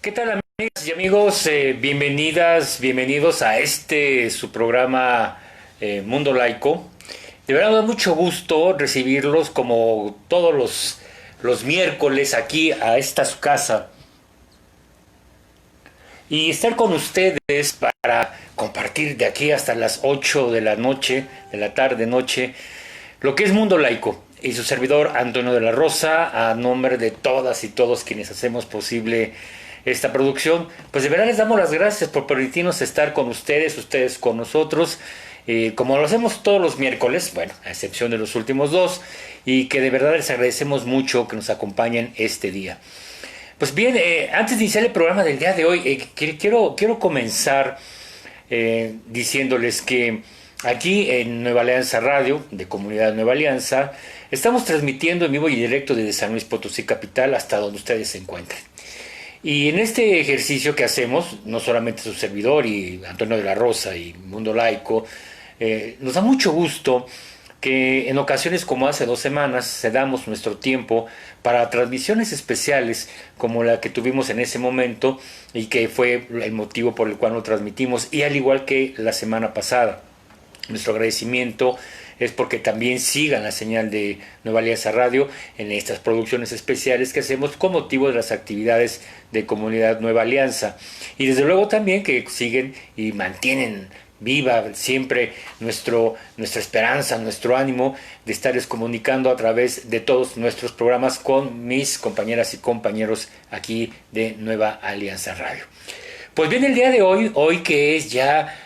¿Qué tal, amigas y amigos? Bienvenidas, bienvenidos a su programa Mundo Laico. De verdad me da mucho gusto recibirlos como todos los miércoles aquí a esta su casa y estar con ustedes para compartir de aquí hasta las 8 de la noche, de la tarde noche, lo que es Mundo Laico. Y su servidor Antonio de la Rosa, a nombre de todas y todos quienes hacemos posible esta producción, pues de verdad les damos las gracias por permitirnos estar con ustedes, ustedes con nosotros, como lo hacemos todos los miércoles, bueno, a excepción de los últimos dos, y que de verdad les agradecemos mucho que nos acompañen este día. Pues bien, antes de iniciar el programa del día de hoy, quiero comenzar diciéndoles que aquí en Nueva Alianza Radio, de Comunidad Nueva Alianza, estamos transmitiendo en vivo y directo desde San Luis Potosí Capital hasta donde ustedes se encuentren. Y en este ejercicio que hacemos, no solamente su servidor y Antonio de la Rosa y Mundo Laico, nos da mucho gusto que en ocasiones como hace 2 semanas cedamos nuestro tiempo para transmisiones especiales como la que tuvimos en ese momento y que fue el motivo por el cual lo transmitimos, y al igual que la semana pasada. Nuestro agradecimiento es porque también sigan la señal de Nueva Alianza Radio en estas producciones especiales que hacemos con motivo de las actividades de Comunidad Nueva Alianza. Y desde luego también que siguen y mantienen viva siempre nuestra esperanza, nuestro ánimo de estarles comunicando a través de todos nuestros programas con mis compañeras y compañeros aquí de Nueva Alianza Radio. Pues bien, el día de hoy que es ya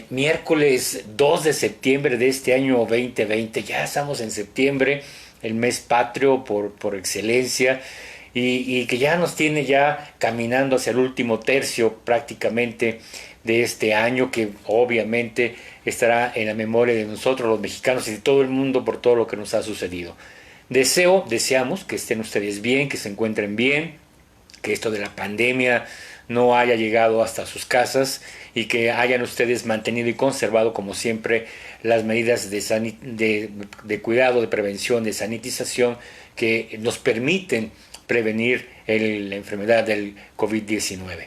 miércoles 2 de septiembre de este año 2020, ya estamos en septiembre, el mes patrio por excelencia, y que ya nos tiene ya caminando hacia el último tercio prácticamente de este año, que obviamente estará en la memoria de nosotros los mexicanos y de todo el mundo por todo lo que nos ha sucedido. Deseamos que estén ustedes bien, que se encuentren bien, que esto de la pandemia no haya llegado hasta sus casas y que hayan ustedes mantenido y conservado como siempre las medidas de cuidado, de prevención, de sanitización que nos permiten prevenir la enfermedad del COVID-19.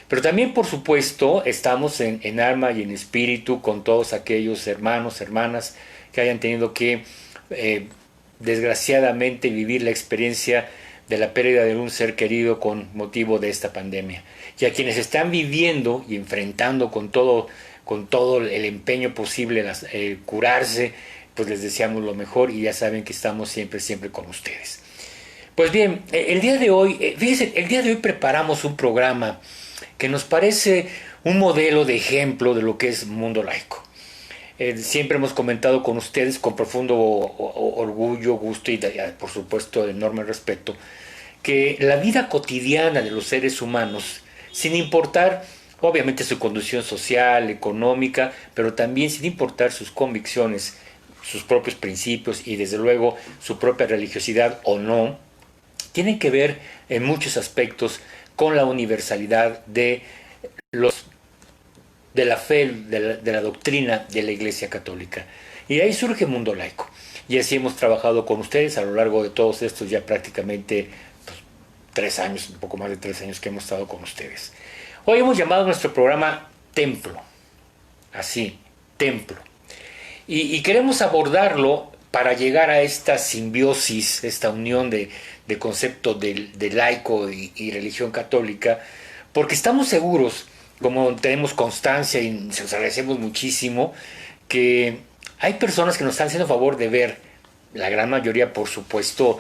Pero también, por supuesto, estamos en alma y en espíritu con todos aquellos hermanos, hermanas que hayan tenido que, desgraciadamente, vivir la experiencia de la pérdida de un ser querido con motivo de esta pandemia. Y a quienes están viviendo y enfrentando con todo el empeño posible curarse, pues les deseamos lo mejor y ya saben que estamos siempre, siempre con ustedes. Pues bien, el día de hoy, fíjense, el día de hoy preparamos un programa que nos parece un modelo de ejemplo de lo que es Mundo Laico. Siempre hemos comentado con ustedes con profundo orgullo, gusto y por supuesto enorme respeto que la vida cotidiana de los seres humanos, sin importar obviamente su condición social, económica, pero también sin importar sus convicciones, sus propios principios y desde luego su propia religiosidad o no, tienen que ver en muchos aspectos con la universalidad de la fe, de la doctrina de la Iglesia Católica. Y de ahí surge Mundo Laico. Y así hemos trabajado con ustedes a lo largo de todos estos ya prácticamente 3 años, un poco más de 3 años que hemos estado con ustedes. Hoy hemos llamado nuestro programa Templo. Así, Templo. Y queremos abordarlo para llegar a esta simbiosis, esta unión de concepto de laico y religión católica, porque estamos seguros, como tenemos constancia y se los agradecemos muchísimo, que hay personas que nos están haciendo favor de ver, la gran mayoría por supuesto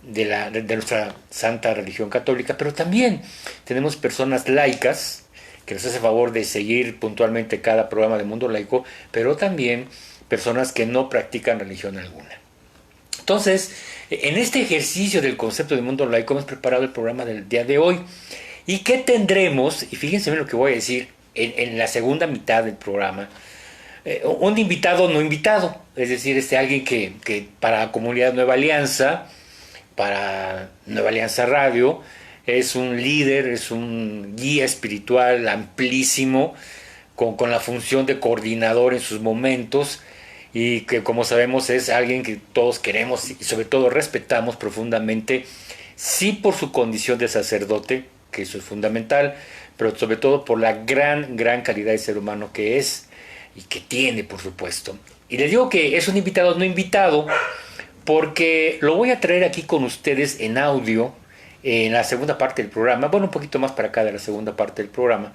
de nuestra santa religión católica, pero también tenemos personas laicas que nos hacen favor de seguir puntualmente cada programa de Mundo Laico, pero también personas que no practican religión alguna. Entonces, en este ejercicio del concepto de Mundo Laico hemos preparado el programa del día de hoy. ¿Y qué tendremos? Y fíjense bien lo que voy a decir en la segunda mitad del programa. Un invitado no invitado, es decir, alguien que para Comunidad Nueva Alianza, para Nueva Alianza Radio, es un líder, es un guía espiritual amplísimo, con la función de coordinador en sus momentos, y que, como sabemos, es alguien que todos queremos y sobre todo respetamos profundamente, sí por su condición de sacerdote, porque eso es fundamental, pero sobre todo por la gran calidad de ser humano que es y que tiene, por supuesto. Y les digo que es un invitado no invitado, porque lo voy a traer aquí con ustedes en audio, en la segunda parte del programa, bueno, un poquito más para acá de la segunda parte del programa,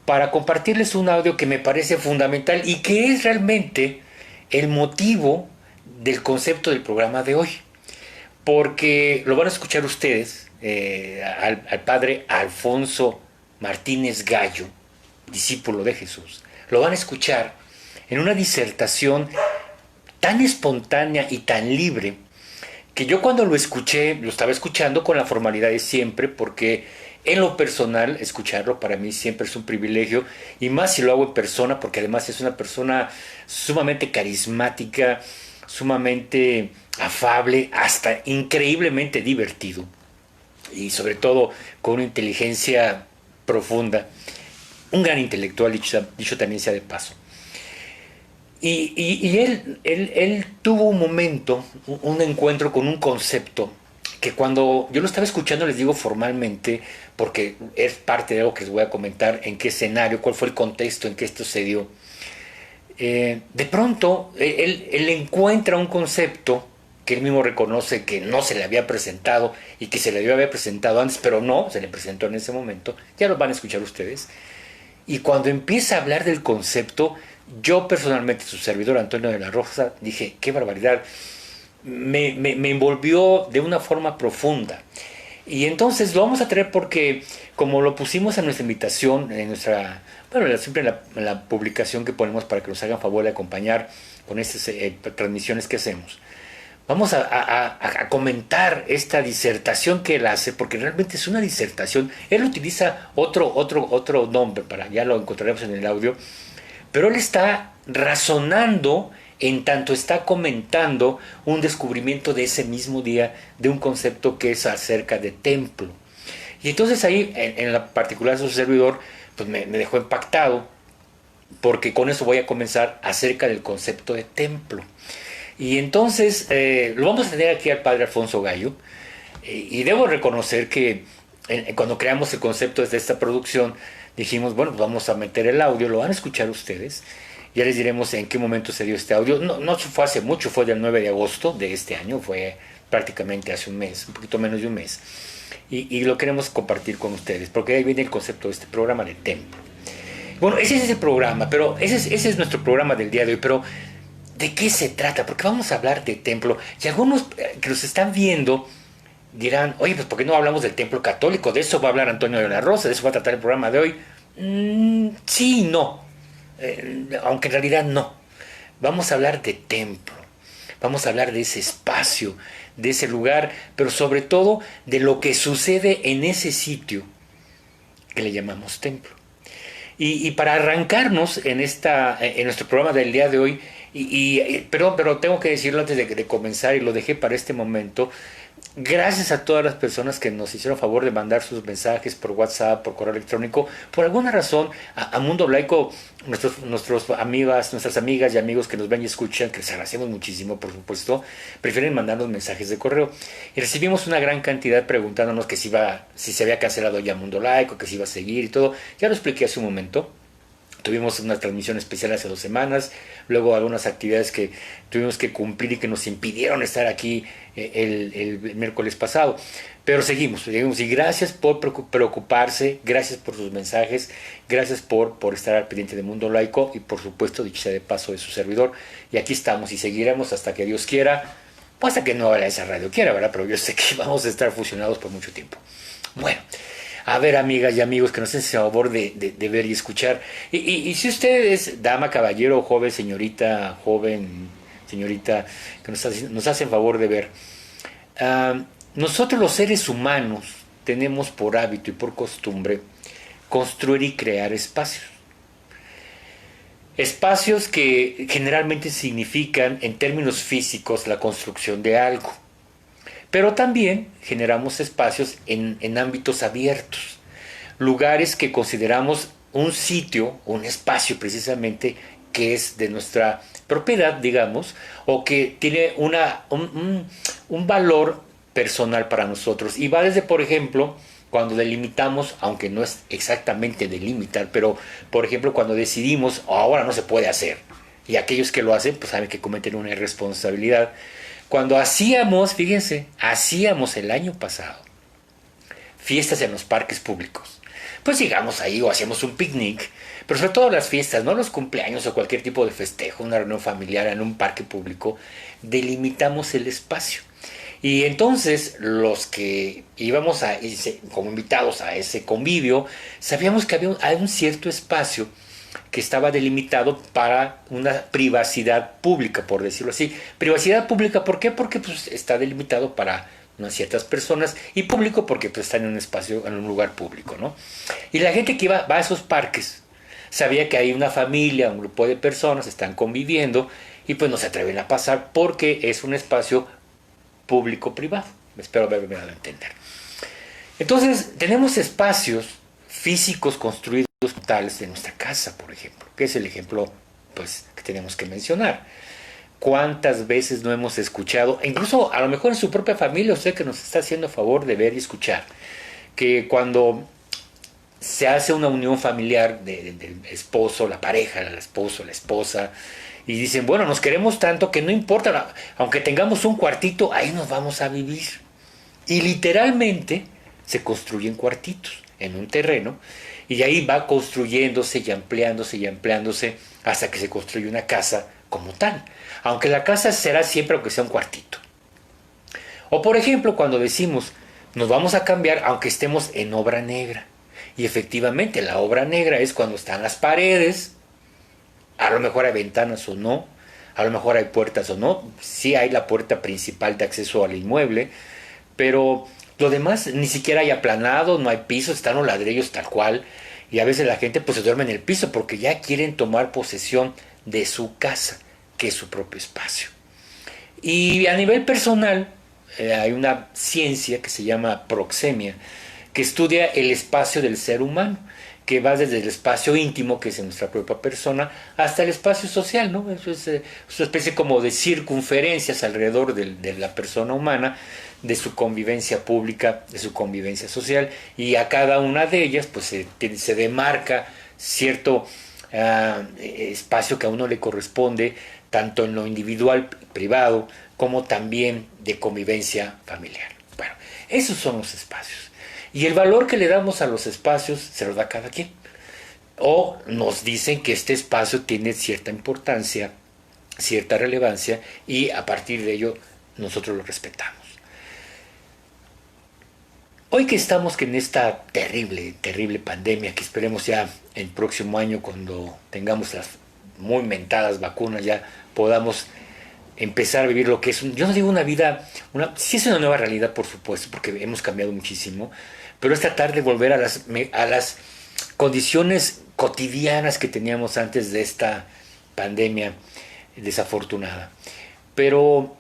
para compartirles un audio que me parece fundamental y que es realmente el motivo del concepto del programa de hoy. Porque lo van a escuchar ustedes, al padre Alfonso Martínez Gallo, discípulo de Jesús. Lo van a escuchar en una disertación tan espontánea y tan libre que yo cuando lo escuché, lo estaba escuchando con la formalidad de siempre, porque en lo personal escucharlo para mí siempre es un privilegio, y más si lo hago en persona, porque además es una persona sumamente carismática, sumamente afable, hasta increíblemente divertido, y sobre todo con una inteligencia profunda, un gran intelectual, dicho también sea de paso. Y él tuvo un momento, un encuentro con un concepto que cuando yo lo estaba escuchando, les digo formalmente, porque es parte de algo que les voy a comentar, en qué escenario, cuál fue el contexto en que esto se dio. De pronto, él encuentra un concepto que él mismo reconoce que no se le había presentado y que se le debió haber presentado antes, pero no, se le presentó en ese momento, ya lo van a escuchar ustedes. Y cuando empieza a hablar del concepto, yo personalmente, su servidor Antonio de la Rosa, dije, qué barbaridad, me envolvió de una forma profunda. Y entonces lo vamos a traer porque, como lo pusimos en nuestra invitación, en nuestra, bueno, siempre en la publicación que ponemos para que nos hagan favor de acompañar con estas transmisiones que hacemos, vamos a comentar esta disertación que él hace, porque realmente es una disertación. Él utiliza otro nombre, ya lo encontraremos en el audio, pero él está razonando en tanto está comentando un descubrimiento de ese mismo día de un concepto que es acerca de templo. Y entonces ahí, en la particular de su servidor, pues me dejó impactado, porque con eso voy a comenzar acerca del concepto de templo. Y entonces lo vamos a tener aquí al padre Alfonso Gallo, y debo reconocer que cuando creamos el concepto de esta producción, dijimos, bueno, pues vamos a meter el audio, lo van a escuchar ustedes, ya les diremos en qué momento se dio este audio. No fue hace mucho, fue del 9 de agosto de este año, fue prácticamente hace un mes, un poquito menos de un mes, y lo queremos compartir con ustedes, porque ahí viene el concepto de este programa de templo. Bueno, ese es el programa, pero ese es nuestro programa del día de hoy, pero ¿de qué se trata? Porque vamos a hablar de templo, y algunos que los están viendo dirán, oye, pues ¿por qué no hablamos del templo católico? De eso va a hablar Antonio de la Rosa, de eso va a tratar el programa de hoy. Sí y no, aunque en realidad no. Vamos a hablar de templo, vamos a hablar de ese espacio, de ese lugar, pero sobre todo de lo que sucede en ese sitio que le llamamos templo. Y para arrancarnos en nuestro programa del día de hoy, pero tengo que decirlo antes de comenzar, y lo dejé para este momento. Gracias a todas las personas que nos hicieron favor de mandar sus mensajes por WhatsApp, por correo electrónico. Por alguna razón, a Mundo Laico, nuestras amigas y amigos que nos ven y escuchan, que les agradecemos muchísimo, por supuesto, prefieren mandarnos mensajes de correo. Y recibimos una gran cantidad preguntándonos que si se había cancelado ya Mundo Laico, que si iba a seguir y todo. Ya lo expliqué hace un momento. Tuvimos una transmisión especial hace 2 semanas, luego algunas actividades que tuvimos que cumplir y que nos impidieron estar aquí el miércoles pasado. Pero seguimos, y gracias por preocuparse, gracias por sus mensajes, gracias por estar al pendiente de Mundo Laico, y por supuesto, dicho sea de paso, de su servidor. Y aquí estamos y seguiremos hasta que Dios quiera, pues hasta que no haga esa radio quiera, ¿verdad? Pero yo sé que vamos a estar fusionados por mucho tiempo. Bueno, a ver, amigas y amigos, que nos hacen el favor de ver y escuchar. Y si usted es dama, caballero, joven, señorita, que nos hacen favor de ver. Nosotros los seres humanos tenemos por hábito y por costumbre construir y crear espacios. Espacios que generalmente significan, en términos físicos, la construcción de algo. Pero también generamos espacios en ámbitos abiertos, lugares que consideramos un sitio, un espacio precisamente, que es de nuestra propiedad, digamos, o que tiene un valor personal para nosotros. Y va desde, por ejemplo, cuando delimitamos, aunque no es exactamente delimitar, pero por ejemplo cuando decidimos, "Oh, ahora no se puede hacer", y aquellos que lo hacen pues saben que cometen una irresponsabilidad. Cuando hacíamos, fíjense, hacíamos el año pasado fiestas en los parques públicos, pues llegamos ahí o hacíamos un picnic, pero sobre todo las fiestas, no los cumpleaños o cualquier tipo de festejo, una reunión familiar en un parque público, delimitamos el espacio. Y entonces los que íbamos como invitados a ese convivio, sabíamos que había un cierto espacio que estaba delimitado para una privacidad pública, por decirlo así. Privacidad pública, ¿por qué? Porque pues, está delimitado para unas ciertas personas, y público porque pues, está en un espacio, en un lugar público, ¿no? Y la gente que va a esos parques sabía que hay una familia, un grupo de personas, están conviviendo y pues no se atreven a pasar porque es un espacio público-privado. Espero haberme dado a entender. Entonces, tenemos espacios físicos construidos tales de nuestra casa, por ejemplo, que es el ejemplo pues, que tenemos que mencionar. ¿Cuántas veces no hemos escuchado, incluso a lo mejor en su propia familia, usted que nos está haciendo favor de ver y escuchar, que cuando se hace una unión familiar del esposo, la pareja, el esposo, la esposa, y dicen, bueno, nos queremos tanto que no importa, aunque tengamos un cuartito, ahí nos vamos a vivir. Y literalmente se construyen cuartitos en un terreno, y ahí va construyéndose y ampliándose hasta que se construye una casa como tal. Aunque la casa será siempre aunque sea un cuartito. O por ejemplo, cuando decimos, nos vamos a cambiar aunque estemos en obra negra. Y efectivamente, la obra negra es cuando están las paredes, a lo mejor hay ventanas o no, a lo mejor hay puertas o no, sí hay la puerta principal de acceso al inmueble, pero lo demás ni siquiera hay aplanado, no hay pisos, están los ladrillos tal cual, y a veces la gente pues se duerme en el piso porque ya quieren tomar posesión de su casa, que es su propio espacio. Y a nivel personal, hay una ciencia que se llama proxemia, que estudia el espacio del ser humano, que va desde el espacio íntimo, que es en nuestra propia persona, hasta el espacio social, ¿no? Eso es una especie como de circunferencias alrededor de la persona humana, de su convivencia pública, de su convivencia social, y a cada una de ellas pues se demarca cierto espacio que a uno le corresponde, tanto en lo individual, privado, como también de convivencia familiar. Bueno, esos son los espacios. Y el valor que le damos a los espacios se lo da cada quien. O nos dicen que este espacio tiene cierta importancia, cierta relevancia, y a partir de ello nosotros lo respetamos. Hoy que estamos en esta terrible, terrible pandemia, que esperemos ya el próximo año, cuando tengamos las muy mentadas vacunas, ya podamos empezar a vivir lo que es, yo no digo una vida, sí es una nueva realidad, por supuesto, porque hemos cambiado muchísimo, pero es tratar de volver a las condiciones cotidianas que teníamos antes de esta pandemia desafortunada. Pero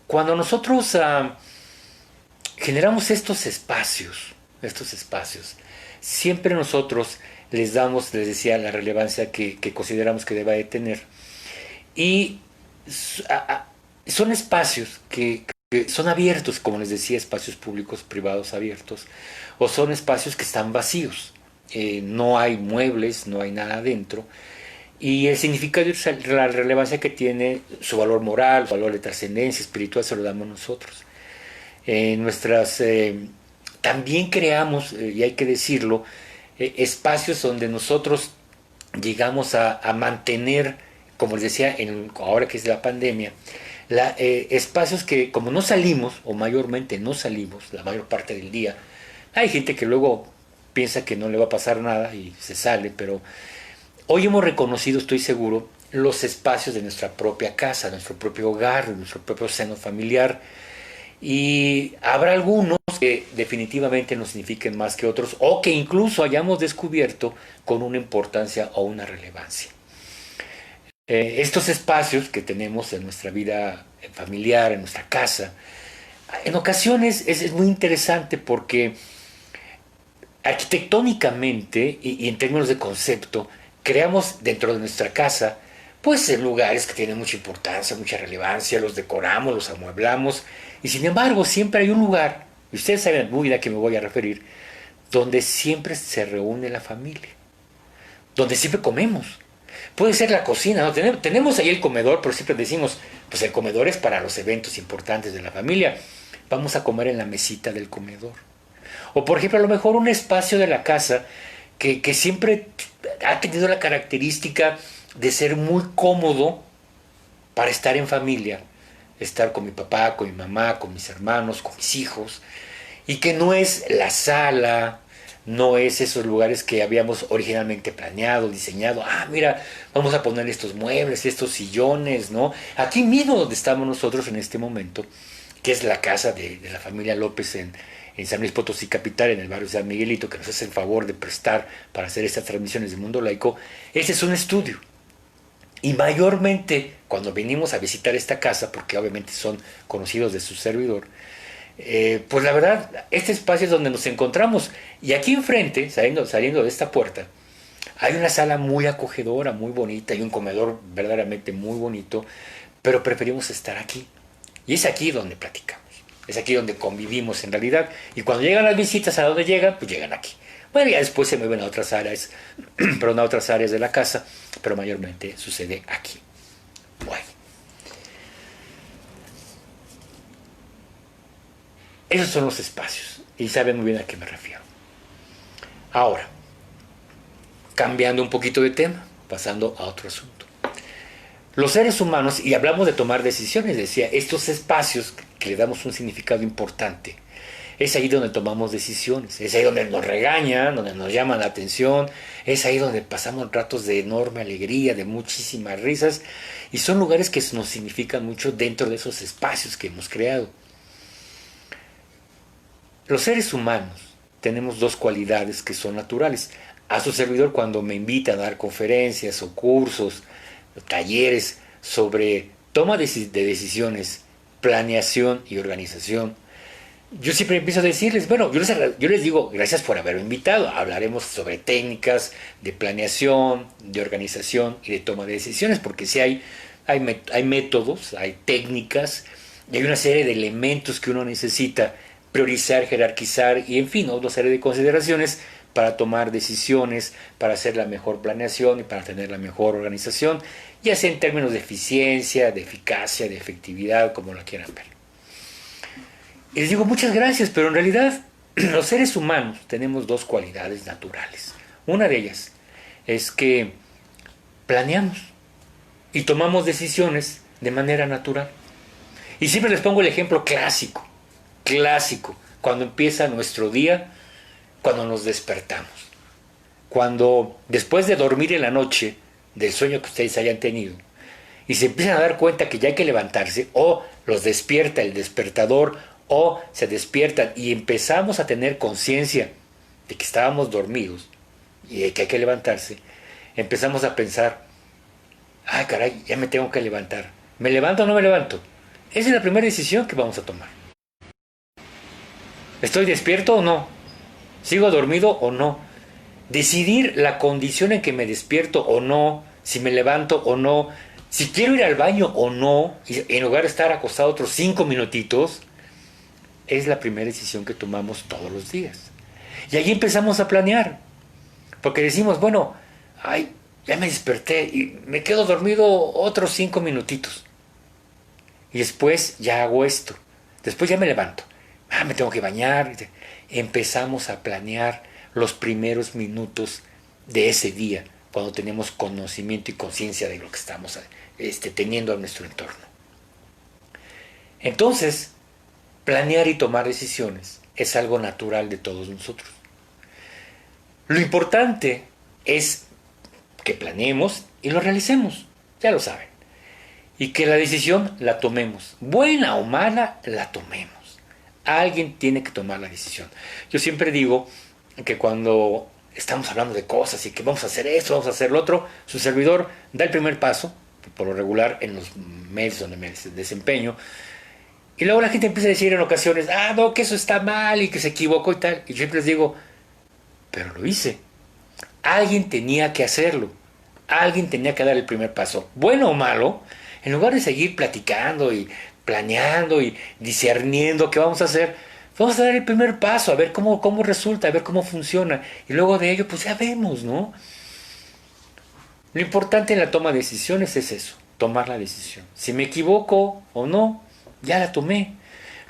cuando nosotros generamos estos espacios, siempre nosotros les damos, les decía, la relevancia que consideramos que deba de tener. Y son espacios que son abiertos, como les decía, espacios públicos, privados abiertos, o son espacios que están vacíos. No hay muebles, no hay nada adentro. Y el significado y la relevancia que tiene, su valor moral, su valor de trascendencia espiritual, se lo damos nosotros. También creamos, y hay que decirlo, espacios donde nosotros llegamos a mantener, como les decía, ahora que es la pandemia, espacios que como no salimos, o mayormente no salimos la mayor parte del día, hay gente que luego piensa que no le va a pasar nada y se sale, pero hoy hemos reconocido, estoy seguro, los espacios de nuestra propia casa, de nuestro propio hogar, de nuestro propio seno familiar, y habrá algunos que definitivamente no signifiquen más que otros, o que incluso hayamos descubierto con una importancia o una relevancia. Estos espacios que tenemos en nuestra vida familiar, en nuestra casa, en ocasiones es muy interesante porque arquitectónicamente y en términos de concepto, creamos dentro de nuestra casa pues lugares que tienen mucha importancia, mucha relevancia, los decoramos, los amueblamos, y sin embargo siempre hay un lugar y ustedes saben muy bien a qué me voy a referir, donde siempre se reúne la familia, donde siempre comemos. Puede ser la cocina, ¿no? Tenemos ahí el comedor, pero siempre decimos, pues el comedor es para los eventos importantes de la familia. Vamos a comer en la mesita del comedor. O por ejemplo, a lo mejor un espacio de la casa que siempre ha tenido la característica de ser muy cómodo para estar en familia, estar con mi papá, con mi mamá, con mis hermanos, con mis hijos, y que no es la sala, no es esos lugares que habíamos originalmente planeado, diseñado. Ah, mira, vamos a poner estos muebles, estos sillones, ¿no? Aquí mismo donde estamos nosotros en este momento, que es la casa de la familia López en San Luis Potosí Capital, en el barrio de San Miguelito, que nos hace el favor de prestar para hacer estas transmisiones de Mundo Laico. Este es un estudio. Y mayormente cuando venimos a visitar esta casa, porque obviamente son conocidos de su servidor, pues la verdad, este espacio es donde nos encontramos. Y aquí enfrente, saliendo de esta puerta, hay una sala muy acogedora, muy bonita, y un comedor verdaderamente muy bonito, pero preferimos estar aquí. Y es aquí donde platicamos, es aquí donde convivimos en realidad. Y cuando llegan las visitas, ¿a dónde llegan? Pues llegan aquí. Bueno, ya después se mueven a otras áreas, perdón, a otras áreas de la casa, pero mayormente sucede aquí. Bueno. Esos son los espacios, y saben muy bien a qué me refiero. Ahora, cambiando un poquito de tema, pasando a otro asunto. Los seres humanos, y hablamos de tomar decisiones, decía, estos espacios que le damos un significado importante, es ahí donde tomamos decisiones, es ahí donde nos regañan, donde nos llaman la atención, es ahí donde pasamos ratos de enorme alegría, de muchísimas risas, y son lugares que nos significan mucho dentro de esos espacios que hemos creado. Los seres humanos tenemos dos cualidades que son naturales. A su servidor, cuando me invita a dar conferencias o cursos, talleres sobre toma de decisiones, planeación y organización, yo siempre empiezo a decirles, bueno, yo les digo, gracias por haberme invitado. Hablaremos sobre técnicas de planeación, de organización y de toma de decisiones, porque sí hay métodos, hay técnicas, y hay una serie de elementos que uno necesita priorizar, jerarquizar y, en fin, otra serie de consideraciones para tomar decisiones, para hacer la mejor planeación y para tener la mejor organización, ya sea en términos de eficiencia, de eficacia, de efectividad, como la quieran ver. Y les digo muchas gracias, pero en realidad los seres humanos tenemos dos cualidades naturales. Una de ellas es que planeamos y tomamos decisiones de manera natural. Y siempre les pongo el ejemplo clásico, cuando empieza nuestro día, cuando nos despertamos. Cuando después de dormir en la noche, del sueño que ustedes hayan tenido, y se empiezan a dar cuenta que ya hay que levantarse, o los despierta el despertador, o se despiertan y empezamos a tener conciencia de que estábamos dormidos y de que hay que levantarse, empezamos a pensar, ay caray, ya me tengo que levantar. ¿Me levanto o no me levanto? Esa es la primera decisión que vamos a tomar. ¿Estoy despierto o no? ¿Sigo dormido o no? Decidir la condición en que me despierto o no, si me levanto o no, si quiero ir al baño o no, y en lugar de estar acostado otros 5 minutitos, es la primera decisión que tomamos todos los días. Y ahí empezamos a planear, porque decimos, bueno, ay, ya me desperté y me quedo dormido otros 5 minutitos. Y después ya hago esto. Después ya me levanto. Me tengo que bañar. Empezamos a planear los primeros minutos de ese día, cuando tenemos conocimiento y conciencia de lo que estamos teniendo en nuestro entorno. Entonces, planear y tomar decisiones es algo natural de todos nosotros. Lo importante es que planeemos y lo realicemos, ya lo saben. Y que la decisión la tomemos, buena o mala, la tomemos. Alguien tiene que tomar la decisión. Yo siempre digo que cuando estamos hablando de cosas y que vamos a hacer esto, vamos a hacer lo otro, su servidor da el primer paso, por lo regular en los medios donde me desempeño, y luego la gente empieza a decir en ocasiones, no, que eso está mal y que se equivocó y tal. Y yo siempre les digo, pero lo hice. Alguien tenía que hacerlo. Alguien tenía que dar el primer paso. Bueno o malo, en lugar de seguir platicando y planeando y discerniendo qué vamos a hacer, Vamos a dar el primer paso, a ver cómo resulta, a ver cómo funciona. Y luego de ello, pues ya vemos, ¿no? Lo importante en la toma de decisiones es eso, tomar la decisión. Si me equivoco o no, ya la tomé.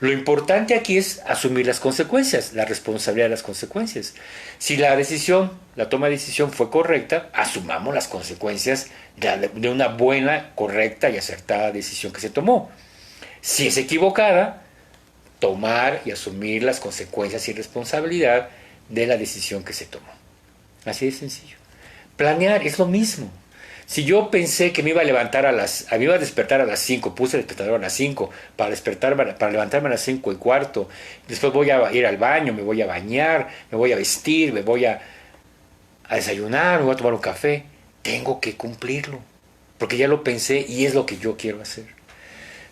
Lo importante aquí es asumir las consecuencias, la responsabilidad de las consecuencias. Si la decisión, la toma de decisión fue correcta, asumamos las consecuencias de una buena, correcta y acertada decisión que se tomó. Si es equivocada, tomar y asumir las consecuencias y responsabilidad de la decisión que se tomó. Así de sencillo. Planear es lo mismo. Si yo pensé que me iba a levantar me iba a despertar a las 5, puse el despertador a las 5 para levantarme a las 5:15, después voy a ir al baño, me voy a bañar, me voy a vestir, me voy a desayunar, me voy a tomar un café, tengo que cumplirlo, porque ya lo pensé y es lo que yo quiero hacer.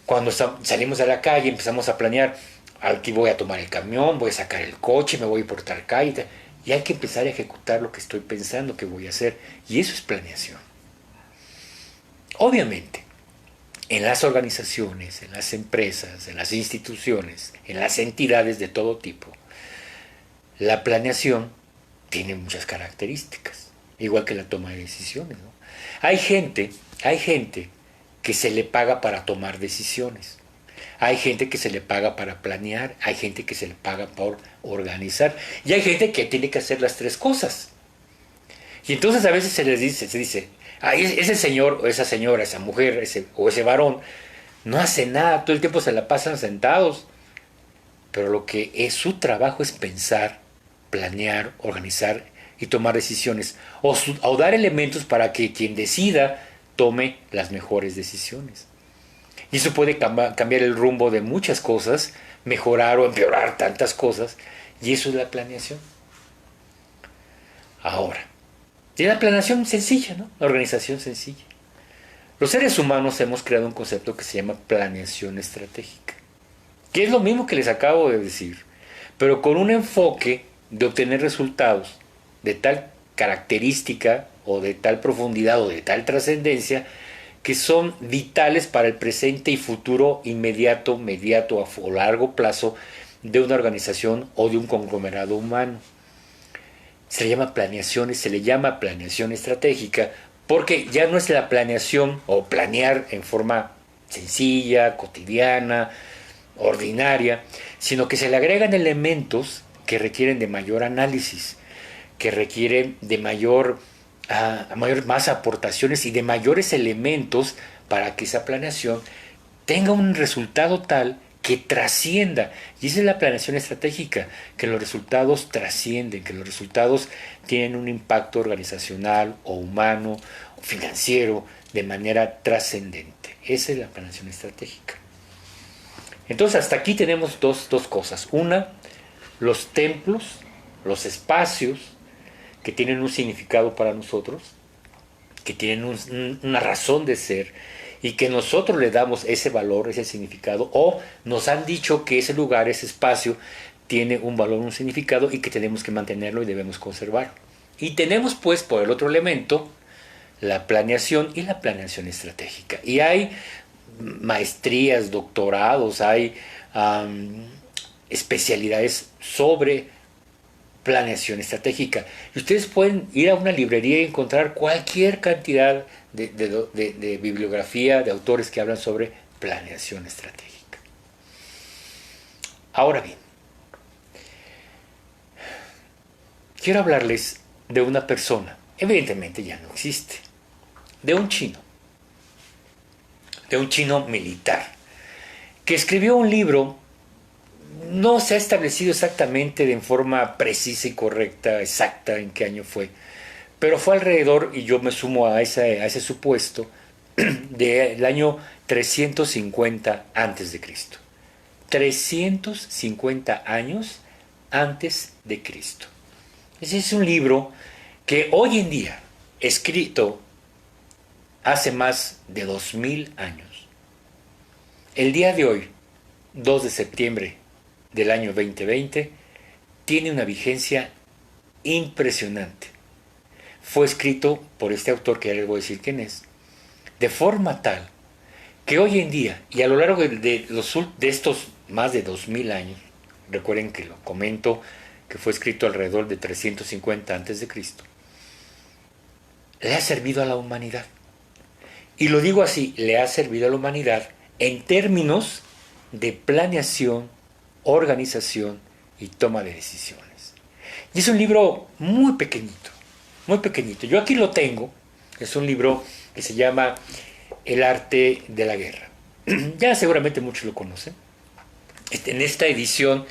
Cuando salimos a la calle empezamos a planear, aquí voy a tomar el camión, voy a sacar el coche, me voy a ir por tal calle, y hay que empezar a ejecutar lo que estoy pensando que voy a hacer, y eso es planeación. Obviamente, en las organizaciones, en las empresas, en las instituciones, en las entidades de todo tipo, la planeación tiene muchas características, igual que la toma de decisiones, ¿no? Hay gente que se le paga para tomar decisiones. Hay gente que se le paga para planear, hay gente que se le paga por organizar, y hay gente que tiene que hacer las tres cosas. Y entonces a veces se dice, ese señor o esa señora, esa mujer o ese varón, no hace nada, todo el tiempo se la pasan sentados. Pero lo que es su trabajo es pensar, planear, organizar y tomar decisiones. O dar elementos para que quien decida tome las mejores decisiones. Y eso puede cambiar el rumbo de muchas cosas, mejorar o empeorar tantas cosas. Y eso es la planeación. Ahora, y la planeación sencilla, ¿no? La organización sencilla. Los seres humanos hemos creado un concepto que se llama planeación estratégica, que es lo mismo que les acabo de decir, pero con un enfoque de obtener resultados de tal característica o de tal profundidad o de tal trascendencia que son vitales para el presente y futuro inmediato, mediato o largo plazo de una organización o de un conglomerado humano. Se le llama planeación estratégica porque ya no es la planeación o planear en forma sencilla, cotidiana, ordinaria, sino que se le agregan elementos que requieren de mayor análisis, que requieren de más aportaciones y de mayores elementos para que esa planeación tenga un resultado tal que trascienda. Y esa es la planeación estratégica, que los resultados trascienden, que los resultados tienen un impacto organizacional o humano o financiero de manera trascendente. Esa es la planeación estratégica. Entonces hasta aquí tenemos dos cosas. Una, los templos, los espacios que tienen un significado para nosotros, que tienen una razón de ser y que nosotros le damos ese valor, ese significado, o nos han dicho que ese lugar, ese espacio, tiene un valor, un significado y que tenemos que mantenerlo y debemos conservarlo. Y tenemos pues por el otro elemento la planeación y la planeación estratégica. Y hay maestrías, doctorados, hay especialidades sobre planeación estratégica. Y ustedes pueden ir a una librería y encontrar cualquier cantidad de bibliografía, de autores que hablan sobre planeación estratégica. Ahora bien, quiero hablarles de una persona, evidentemente ya no existe, de un chino militar, que escribió un libro. No se ha establecido exactamente de forma precisa y correcta, exacta en qué año fue, pero fue alrededor, y yo me sumo a ese supuesto, del año 350 antes de Cristo. 350 años antes de Cristo. Ese es un libro que hoy en día, escrito hace más de 2000 años, el día de hoy, 2 de septiembre del año 2020, tiene una vigencia impresionante. Fue escrito por este autor, que ya les voy a decir quién es, de forma tal que hoy en día, y a lo largo de estos más de 2000 años, recuerden que lo comento, que fue escrito alrededor de 350 a.C., le ha servido a la humanidad. Y lo digo así, le ha servido a la humanidad en términos de planeación, organización y toma de decisiones. Y es un libro muy pequeñito, muy pequeñito. Yo aquí lo tengo, es un libro que se llama El arte de la guerra. Ya seguramente muchos lo conocen. En esta edición,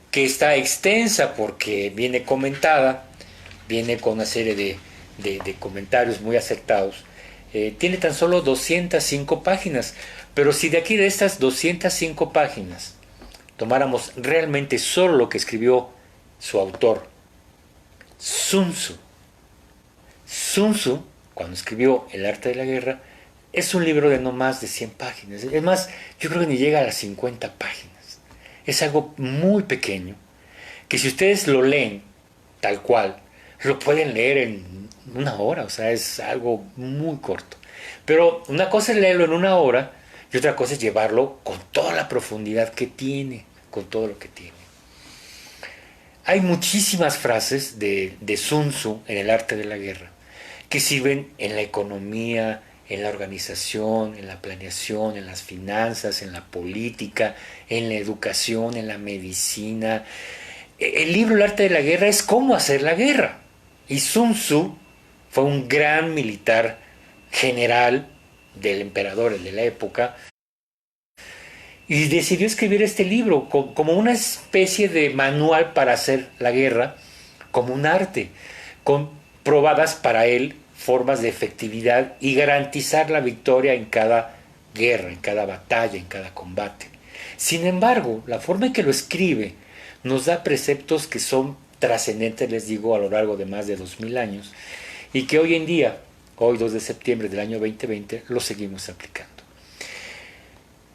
que está extensa porque viene comentada, viene con una serie de comentarios muy acertados, tiene tan solo 205 páginas, pero si de aquí de estas 205 páginas tomáramos realmente solo lo que escribió su autor, Sun Tzu. Sun Tzu, cuando escribió El arte de la guerra, es un libro de no más de 100 páginas. Es más, yo creo que ni llega a las 50 páginas. Es algo muy pequeño, que si ustedes lo leen tal cual, lo pueden leer en una hora, o sea, es algo muy corto. Pero una cosa es leerlo en una hora y otra cosa es llevarlo con toda la profundidad que tiene, con todo lo que tiene. Hay muchísimas frases de Sun Tzu en El arte de la guerra que sirven en la economía, en la organización, en la planeación, en las finanzas, en la política, en la educación, en la medicina. El libro El arte de la guerra es cómo hacer la guerra. Y Sun Tzu fue un gran militar general del emperador, el de la época, y decidió escribir este libro como una especie de manual para hacer la guerra, como un arte, con probadas para él formas de efectividad y garantizar la victoria en cada guerra, en cada batalla, en cada combate. Sin embargo, la forma en que lo escribe nos da preceptos que son trascendentes, les digo, a lo largo de más de 2000 años, y que hoy en día, hoy 2 de septiembre del año 2020, lo seguimos aplicando.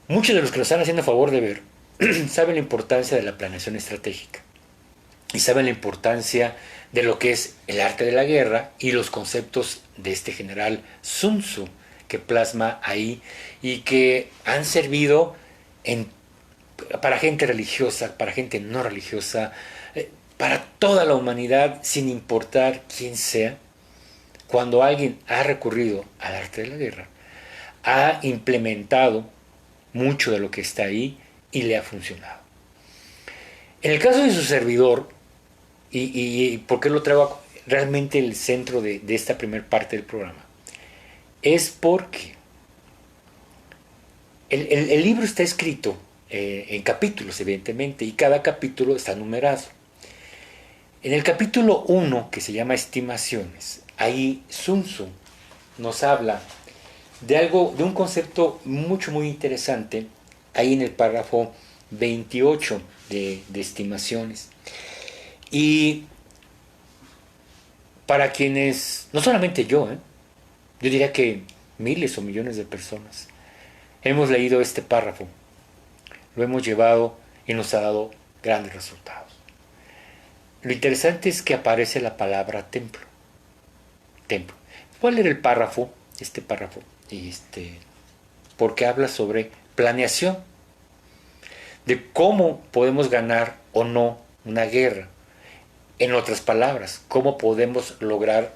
Muchos de los que lo están haciendo a favor de ver saben la importancia de la planeación estratégica y saben la importancia de lo que es el arte de la guerra y los conceptos de este general Sun Tzu que plasma ahí y que han servido para gente religiosa, para gente no religiosa, para toda la humanidad sin importar quién sea. Cuando alguien ha recurrido al arte de la guerra, ha implementado mucho de lo que está ahí y le ha funcionado. En el caso de su servidor, y por qué lo traigo realmente el centro de esta primera parte del programa, es porque el libro está escrito en capítulos, evidentemente, y cada capítulo está numerado. En el capítulo 1, que se llama Estimaciones, ahí Sun Tzu nos habla de un concepto muy interesante, ahí en el párrafo 28 de Estimaciones. Y para quienes, no solamente yo diría que miles o millones de personas, hemos leído este párrafo, lo hemos llevado y nos ha dado grandes resultados. Lo interesante es que aparece la palabra templo. Templo. Voy a leer el párrafo, este párrafo, porque habla sobre planeación, de cómo podemos ganar o no una guerra. En otras palabras, cómo podemos lograr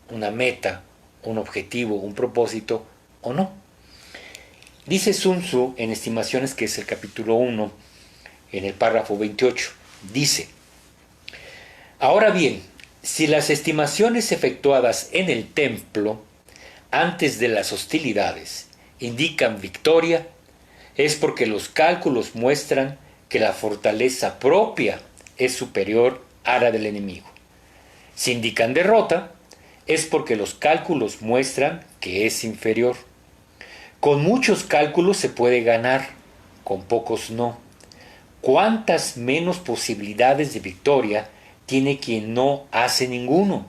una meta, un objetivo, un propósito o no. Dice Sun Tzu en Estimaciones, que es el capítulo 1, en el párrafo 28, dice: ahora bien, si las estimaciones efectuadas en el templo antes de las hostilidades indican victoria, es porque los cálculos muestran que la fortaleza propia es superior a la del enemigo. Si indican derrota, es porque los cálculos muestran que es inferior. Con muchos cálculos se puede ganar, con pocos no. ¿Cuántas menos posibilidades de victoria tiene quien no hace ninguno?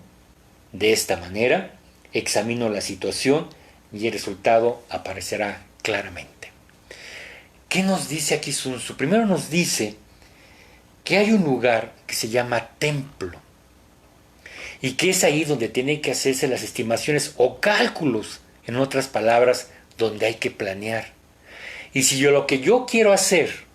De esta manera, examino la situación y el resultado aparecerá claramente. ¿Qué nos dice aquí Sun Tzu? Primero nos dice que hay un lugar que se llama templo y que es ahí donde tienen que hacerse las estimaciones o cálculos, en otras palabras, donde hay que planear. Y si lo que yo quiero hacer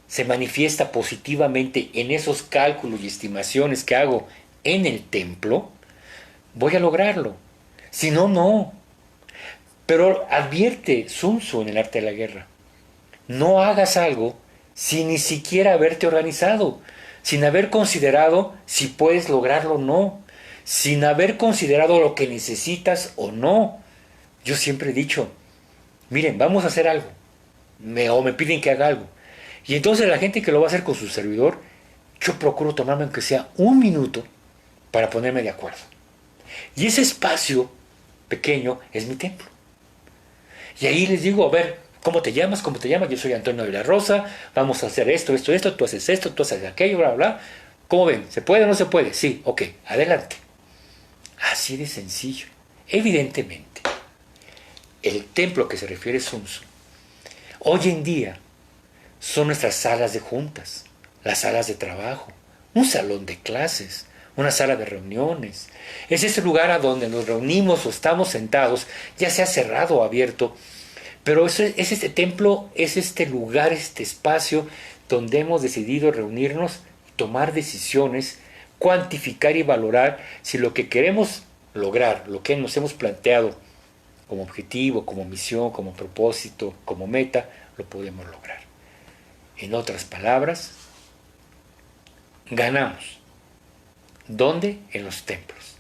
se manifiesta positivamente en esos cálculos y estimaciones que hago en el templo, voy a lograrlo. Si no, no. Pero advierte Sun Tzu en el arte de la guerra, no hagas algo sin ni siquiera haberte organizado, sin haber considerado si puedes lograrlo o no, sin haber considerado lo que necesitas o no. Yo siempre he dicho, miren, vamos a hacer algo, o me piden que haga algo. Y entonces la gente que lo va a hacer con su servidor, yo procuro tomarme aunque sea un minuto para ponerme de acuerdo. Y ese espacio pequeño es mi templo. Y ahí les digo, a ver, ¿cómo te llamas? ¿Cómo te llamas? Yo soy Antonio de la Rosa, vamos a hacer esto, esto, esto, tú haces esto, tú haces aquello, bla, bla. ¿Cómo ven? ¿Se puede o no se puede? Sí, ok, adelante. Así de sencillo. Evidentemente, el templo que se refiere Sun Tzu, hoy en día son nuestras salas de juntas, las salas de trabajo, un salón de clases, una sala de reuniones. Es ese lugar a donde nos reunimos o estamos sentados, ya sea cerrado o abierto, pero es este templo, es este lugar, este espacio donde hemos decidido reunirnos, tomar decisiones, cuantificar y valorar si lo que queremos lograr, lo que nos hemos planteado como objetivo, como misión, como propósito, como meta, lo podemos lograr. En otras palabras, ganamos. ¿Dónde? En los templos.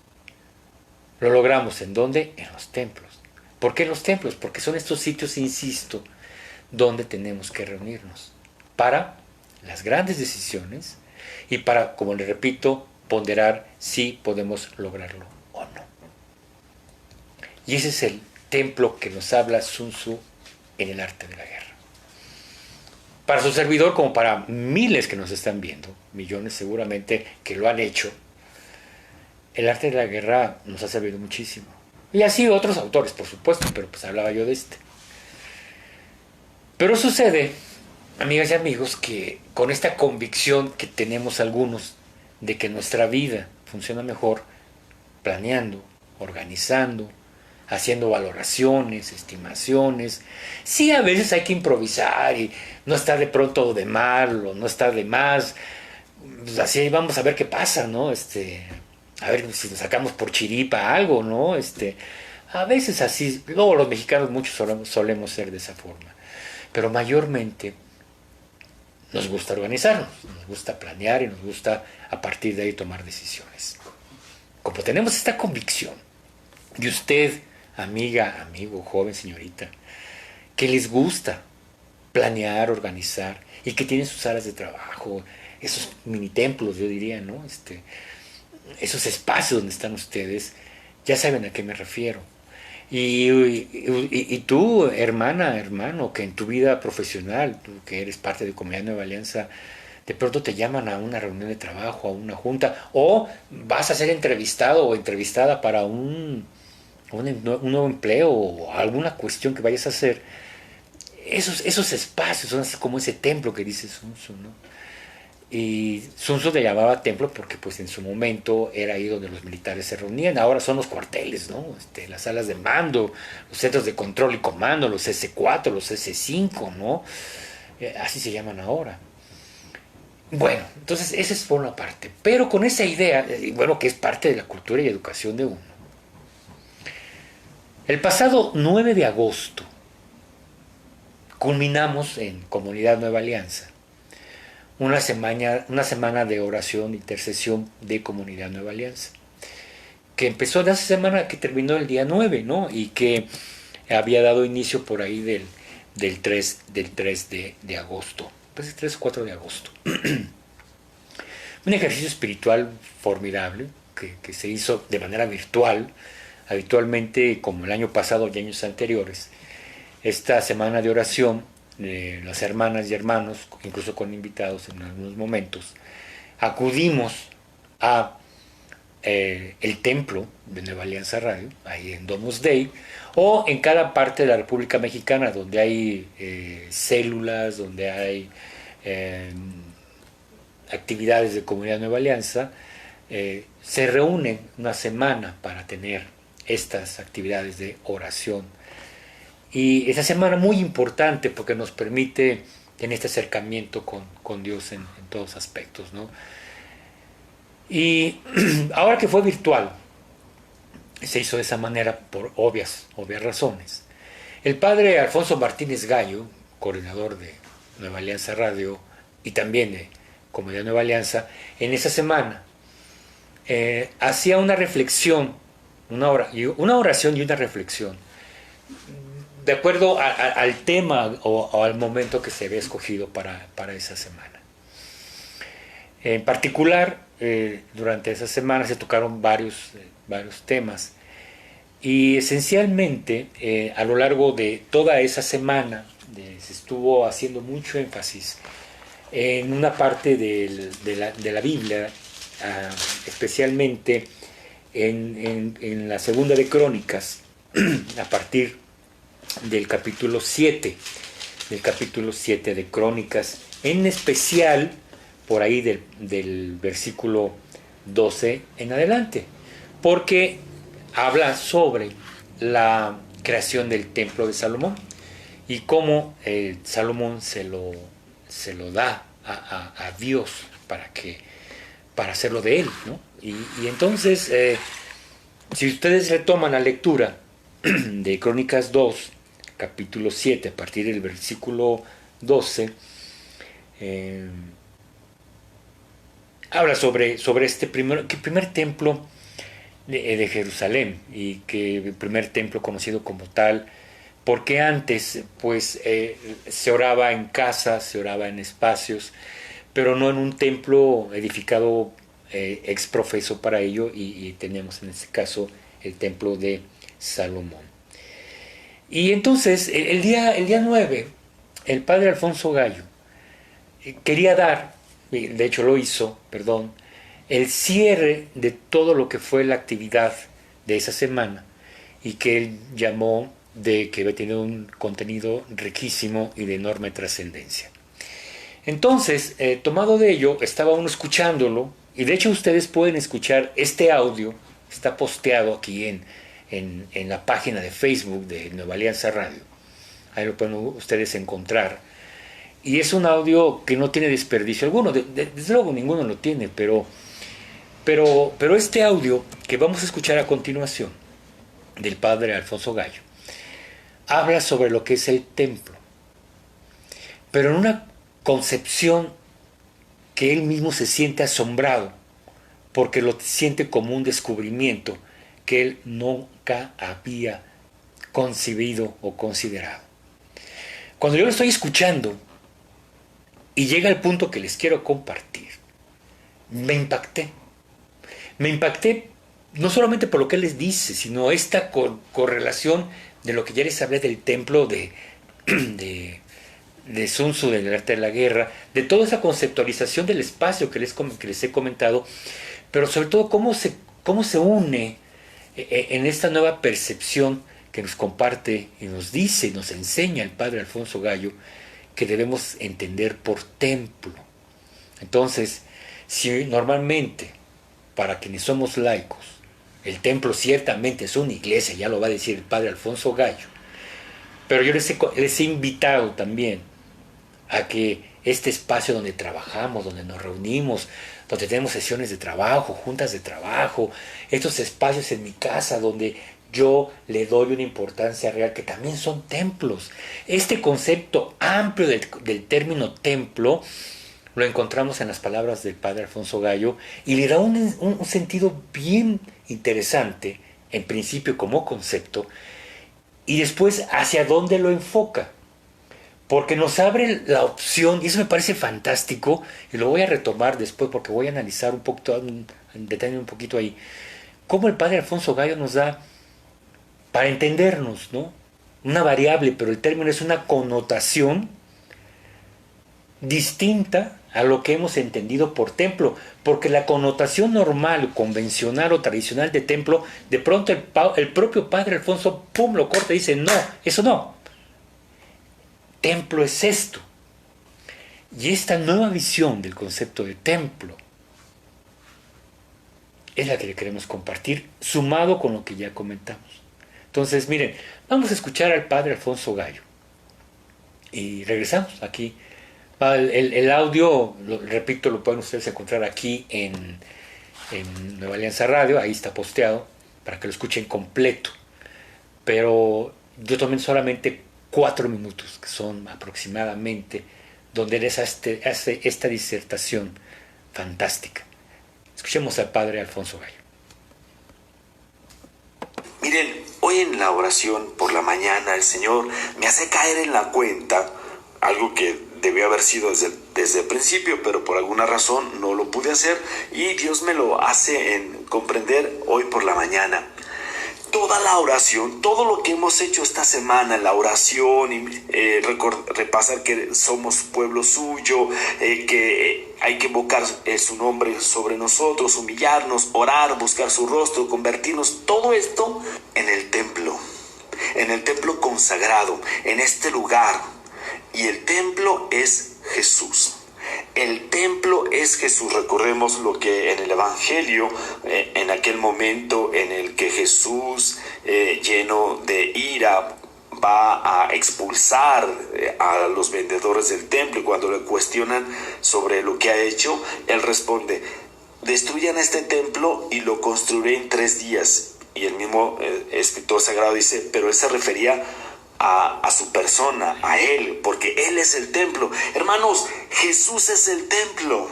Lo logramos en dónde? En los templos. ¿Por qué los templos? Porque son estos sitios, insisto, donde tenemos que reunirnos para las grandes decisiones y para, como le repito, ponderar si podemos lograrlo o no. Y ese es el templo que nos habla Sun Tzu en el arte de la guerra. Para su servidor, como para miles que nos están viendo, millones seguramente que lo han hecho, el arte de la guerra nos ha servido muchísimo. Y así otros autores, por supuesto, pero pues hablaba yo de este. Pero sucede, amigas y amigos, que con esta convicción que tenemos algunos de que nuestra vida funciona mejor planeando, organizando, haciendo valoraciones, estimaciones. Sí, a veces hay que improvisar y no está de pronto de mal o no está de más. Pues así vamos a ver qué pasa, ¿no? A ver si nos sacamos por chiripa algo, ¿no? A veces así, luego los mexicanos muchos solemos ser de esa forma. Pero mayormente nos gusta organizarnos, nos gusta planear y nos gusta a partir de ahí tomar decisiones. Como tenemos esta convicción, y usted, amiga, amigo, joven, señorita, que les gusta planear, organizar, y que tienen sus áreas de trabajo, esos mini templos, yo diría, ¿no? Esos espacios donde están ustedes, ya saben a qué me refiero. Y tú, hermana, hermano, que en tu vida profesional, tú que eres parte de Comunidad Nueva Alianza, de pronto te llaman a una reunión de trabajo, a una junta, o vas a ser entrevistado o entrevistada para un nuevo empleo o alguna cuestión que vayas a hacer. Esos espacios son así como ese templo que dice Sun Tzu, ¿no? Y Sun Tzu le llamaba templo porque pues en su momento era ahí donde los militares se reunían. Ahora son los cuarteles, ¿no? Las salas de mando, los centros de control y comando, los S4, los S5, ¿no? Así se llaman ahora. Bueno, entonces esa es por una parte. Pero con esa idea, bueno, que es parte de la cultura y educación de uno. El pasado 9 de agosto culminamos en Comunidad Nueva Alianza una semana de oración, intercesión de Comunidad Nueva Alianza, que empezó de hace semana, que terminó el día 9, ¿no? Y que había dado inicio por ahí del 3 de agosto, pues el 3 o 4 de agosto. Un ejercicio espiritual formidable que se hizo de manera virtual, habitualmente como el año pasado y años anteriores. Esta semana de oración, las hermanas y hermanos, incluso con invitados en algunos momentos, acudimos a el templo de Nueva Alianza Radio, ahí en Domus Dei, o en cada parte de la República Mexicana donde hay células, donde hay actividades de Comunidad Nueva Alianza, se reúnen una semana para tener estas actividades de oración. Y esa semana muy importante porque nos permite en este acercamiento con Dios en todos aspectos, ¿no? Y ahora que fue virtual, se hizo de esa manera por obvias razones. El padre Alfonso Martínez Gallo, coordinador de Nueva Alianza Radio y también de Comunidad Nueva Alianza, en esa semana hacía una reflexión, una oración y una reflexión, de acuerdo al tema o al momento que se había escogido para esa semana. En particular, durante esa semana se tocaron varios temas y esencialmente a lo largo de toda esa semana se estuvo haciendo mucho énfasis en una parte de la Biblia, especialmente en la segunda de Crónicas, a partir del capítulo 7 de Crónicas, en especial por ahí del versículo 12 en adelante, porque habla sobre la creación del templo de Salomón y cómo Salomón se lo da a Dios para hacerlo de él, ¿no? Y entonces, si ustedes retoman la lectura de Crónicas 2, capítulo 7, a partir del versículo 12, habla sobre este primer templo de Jerusalén, y que el primer templo conocido como tal, porque antes pues se oraba en casas, se oraba en espacios, pero no en un templo edificado ex profeso para ello, y tenemos en este caso el templo de Salomón. Y entonces el día 9, el padre Alfonso Gallo quería dar, de hecho lo hizo, perdón, el cierre de todo lo que fue la actividad de esa semana, y que él llamó de que había tenido un contenido riquísimo y de enorme trascendencia. Entonces, tomado de ello, estaba uno escuchándolo, y de hecho ustedes pueden escuchar este audio, está posteado aquí en la página de Facebook de Nueva Alianza Radio. Ahí lo pueden ustedes encontrar. Y es un audio que no tiene desperdicio alguno, desde luego ninguno lo tiene, pero este audio que vamos a escuchar a continuación, del padre Alfonso Gallo, habla sobre lo que es el templo, pero en una concepción que él mismo se siente asombrado, porque lo siente como un descubrimiento que él nunca había concebido o considerado. Cuando yo lo estoy escuchando y llega el punto que les quiero compartir, me impacté no solamente por lo que él les dice, sino esta correlación de lo que ya les hablé del templo de Sun Tzu, del arte de la guerra, de toda esa conceptualización del espacio que les he comentado, pero sobre todo cómo se une en esta nueva percepción que nos comparte y nos dice y nos enseña el padre Alfonso Gallo, que debemos entender por templo. Entonces, si normalmente, para quienes somos laicos, el templo ciertamente es una iglesia, ya lo va a decir el padre Alfonso Gallo, pero yo les he invitado también a que este espacio donde trabajamos, donde nos reunimos, donde tenemos sesiones de trabajo, juntas de trabajo, estos espacios en mi casa donde yo le doy una importancia real, que también son templos. Este concepto amplio del término templo lo encontramos en las palabras del padre Alfonso Gallo, y le da un sentido bien interesante, en principio como concepto, y después hacia dónde lo enfoca, porque nos abre la opción, y eso me parece fantástico, y lo voy a retomar después porque voy a analizar un poquito, detener un poquito ahí, cómo el padre Alfonso Gallo nos da, para entendernos, ¿no?, una variable, pero el término es una connotación distinta a lo que hemos entendido por templo, porque la connotación normal, convencional o tradicional de templo, de pronto el propio padre Alfonso, pum, lo corta y dice, no, eso no. Templo es esto. Y esta nueva visión del concepto de templo es la que le queremos compartir, sumado con lo que ya comentamos. Entonces, miren, vamos a escuchar al padre Alfonso Gallo. Y regresamos aquí El audio, repito, lo pueden ustedes encontrar aquí en Nueva Alianza Radio, ahí está posteado, para que lo escuchen completo. Pero yo tomé solamente 4 minutos, que son aproximadamente, donde él hace esta disertación fantástica. Escuchemos al padre Alfonso Gallo. Miren, hoy en la oración por la mañana el Señor me hace caer en la cuenta, algo que debió haber sido desde el principio, pero por alguna razón no lo pude hacer, y Dios me lo hace en comprender hoy por la mañana. Toda la oración, todo lo que hemos hecho esta semana, la oración, repasar que somos pueblo suyo, que hay que invocar su nombre sobre nosotros, humillarnos, orar, buscar su rostro, convertirnos, todo esto en el templo consagrado, en este lugar. Y el templo es Jesús. El templo es Jesús. Recordemos lo que en el Evangelio, en aquel momento en el que Jesús, lleno de ira, va a expulsar a los vendedores del templo, y cuando le cuestionan sobre lo que ha hecho, él responde: destruyan este templo y lo construiré en 3 días. Y el mismo escritor sagrado dice, pero él se refería a su persona, a él, porque él es el templo. Hermanos, Jesús es el templo.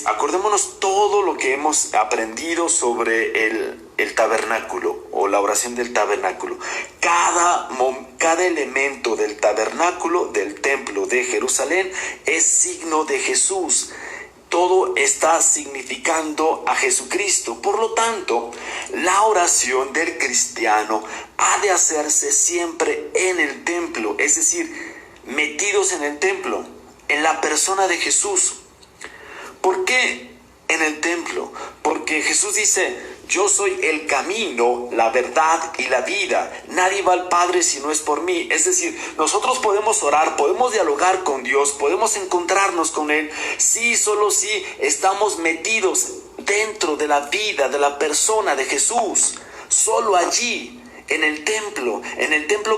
Acordémonos todo lo que hemos aprendido sobre el tabernáculo o la oración del tabernáculo. Cada elemento del tabernáculo, del templo de Jerusalén, es signo de Jesús. Todo está significando a Jesucristo. Por lo tanto, la oración del cristiano ha de hacerse siempre en el templo, es decir, metidos en el templo, en la persona de Jesús. ¿Por qué en el templo? Porque Jesús dice: yo soy el camino, la verdad y la vida. Nadie va al Padre si no es por mí. Es decir, nosotros podemos orar, podemos dialogar con Dios, podemos encontrarnos con Él, sí, solo si estamos metidos dentro de la vida, de la persona de Jesús. Solo allí, en el templo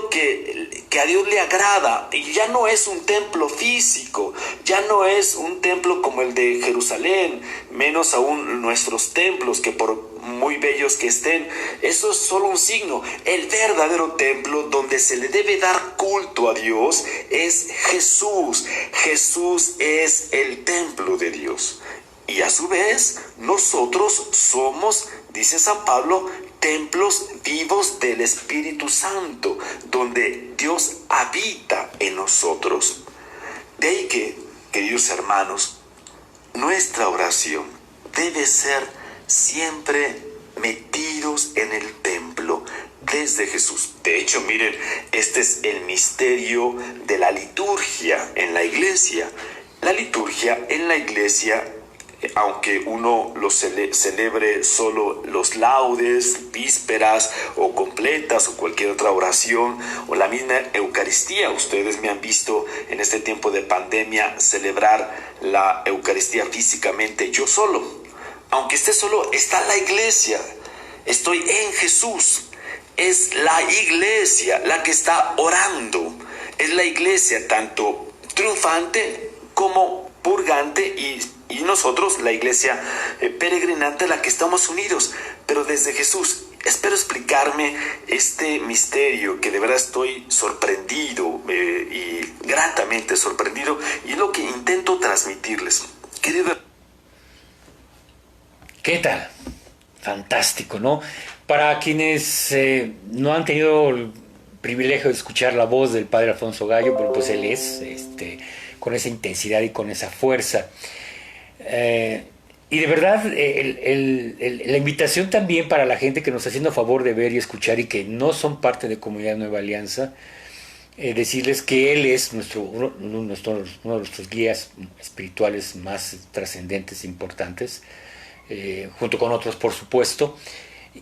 que a Dios le agrada. Y ya no es un templo físico, ya no es un templo como el de Jerusalén, menos aún nuestros templos, que por muy bellos que estén, eso es solo un signo. El verdadero templo donde se le debe dar culto a Dios es Jesús. Jesús es el templo de Dios. Y a su vez, nosotros somos, dice San Pablo, templos vivos del Espíritu Santo, donde Dios habita en nosotros. De ahí que, queridos hermanos, nuestra oración debe ser siempre metidos en el templo desde Jesús. De hecho, miren, este es el misterio de la liturgia en la iglesia. La liturgia en la iglesia, aunque uno lo celebre solo los laudes, vísperas o completas o cualquier otra oración o la misma Eucaristía, ustedes me han visto en este tiempo de pandemia celebrar la Eucaristía físicamente yo solo. Aunque esté solo, está la iglesia. Estoy en Jesús. Es la iglesia la que está orando. Es la iglesia tanto triunfante como purgante y nosotros, la iglesia peregrinante, la que estamos unidos, pero desde Jesús. Espero explicarme este misterio, que de verdad estoy sorprendido y gratamente sorprendido, y es lo que intento transmitirles. Querido, ¿qué tal? Fantástico, ¿no? Para quienes no han tenido el privilegio de escuchar la voz del padre Alfonso Gallo, pero pues él es con esa intensidad y con esa fuerza. Y de verdad, la invitación también para la gente que nos está haciendo favor de ver y escuchar y que no son parte de Comunidad Nueva Alianza, decirles que él es uno de nuestros guías espirituales más trascendentes e importantes, junto con otros por supuesto,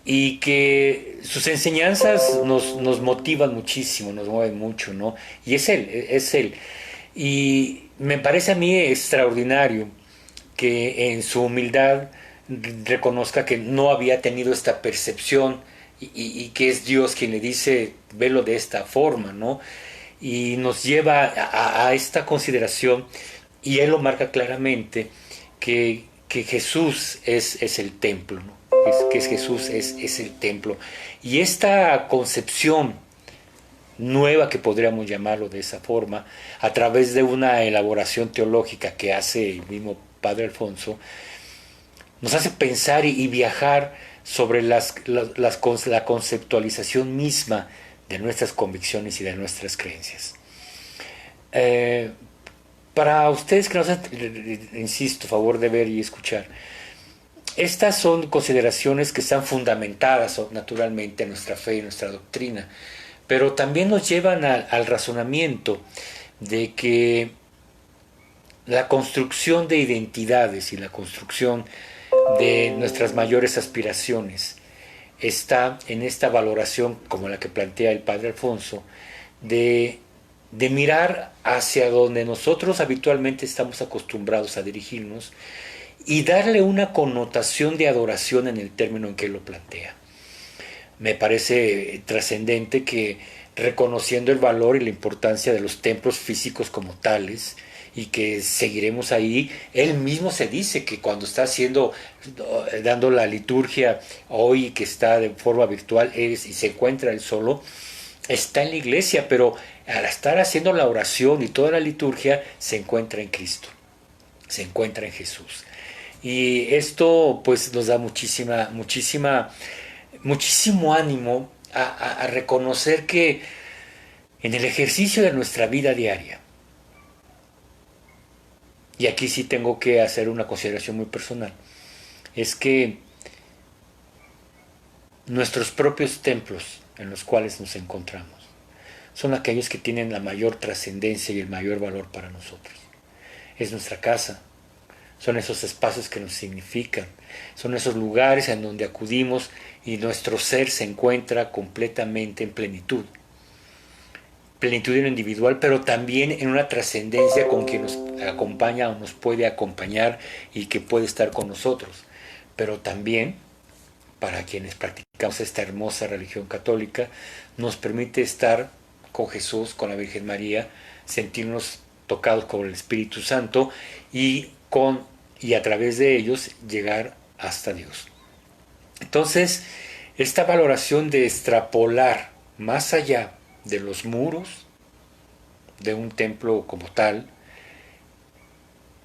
y que sus enseñanzas nos motivan muchísimo, nos mueven mucho, ¿no? Y es él. Y me parece a mí extraordinario que en su humildad reconozca que no había tenido esta percepción y que es Dios quien le dice, velo de esta forma, ¿no? y nos lleva a esta consideración, y él lo marca claramente, que Jesús es el templo, ¿no? Que Jesús es el templo. Y esta concepción nueva, que podríamos llamarlo de esa forma, a través de una elaboración teológica que hace el mismo Padre Alfonso, nos hace pensar y viajar sobre la conceptualización misma de nuestras convicciones y de nuestras creencias. Para ustedes que nos hacen, insisto, favor de ver y escuchar, estas son consideraciones que están fundamentadas naturalmente en nuestra fe y nuestra doctrina, pero también nos llevan al razonamiento de que la construcción de identidades y la construcción de nuestras mayores aspiraciones está en esta valoración, como la que plantea el Padre Alfonso, de mirar hacia donde nosotros habitualmente estamos acostumbrados a dirigirnos y darle una connotación de adoración en el término en que lo plantea. Me parece trascendente que, reconociendo el valor y la importancia de los templos físicos como tales, y que seguiremos ahí, él mismo se dice que cuando está dando la liturgia hoy, que está de forma virtual, y se encuentra él solo, está en la iglesia, pero al estar haciendo la oración y toda la liturgia, se encuentra en Cristo, se encuentra en Jesús. Y esto pues nos da muchísimo ánimo a reconocer que en el ejercicio de nuestra vida diaria, y aquí sí tengo que hacer una consideración muy personal, es que nuestros propios templos en los cuales nos encontramos son aquellos que tienen la mayor trascendencia y el mayor valor para nosotros. Es nuestra casa, son esos espacios que nos significan, son esos lugares en donde acudimos y nuestro ser se encuentra completamente en plenitud. Plenitud en lo individual, pero también en una trascendencia con quien nos acompaña o nos puede acompañar y que puede estar con nosotros. Pero también, para quienes practicamos esta hermosa religión católica, nos permite estar con Jesús, con la Virgen María, sentirnos tocados con el Espíritu Santo y a través de ellos llegar hasta Dios. Entonces, esta valoración de extrapolar más allá de los muros de un templo como tal,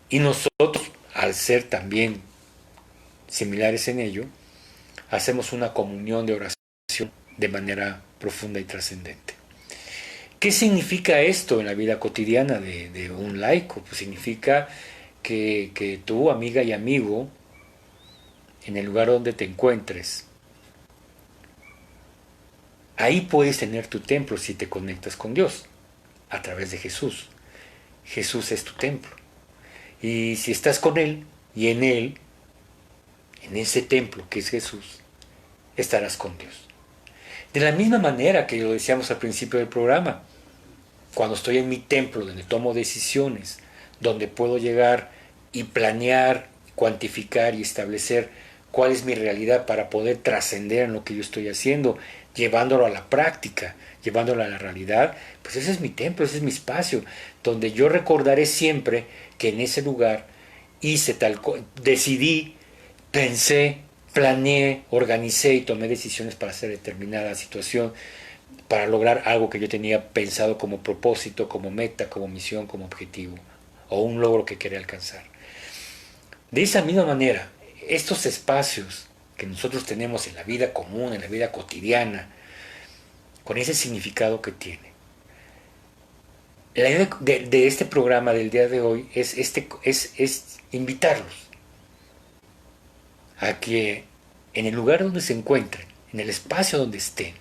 y nosotros, al ser también similares en ello, hacemos una comunión de oración de manera profunda y trascendente. ¿Qué significa esto en la vida cotidiana de un laico? Pues significa que tú, amiga y amigo, en el lugar donde te encuentres, ahí puedes tener tu templo si te conectas con Dios, a través de Jesús. Jesús es tu templo. Y si estás con Él y en Él, en ese templo que es Jesús, estarás con Dios. De la misma manera que lo decíamos al principio del programa, cuando estoy en mi templo, donde tomo decisiones, donde puedo llegar y planear, cuantificar y establecer cuál es mi realidad para poder trascender en lo que yo estoy haciendo, llevándolo a la práctica, llevándolo a la realidad, pues ese es mi templo, ese es mi espacio, donde yo recordaré siempre que en ese lugar decidí, pensé, planeé, organicé y tomé decisiones para hacer determinada situación, para lograr algo que yo tenía pensado como propósito, como meta, como misión, como objetivo, o un logro que quería alcanzar. De esa misma manera, estos espacios que nosotros tenemos en la vida común, en la vida cotidiana, con ese significado que tiene. La idea de este programa del día de hoy es invitarlos a que en el lugar donde se encuentren, en el espacio donde estén,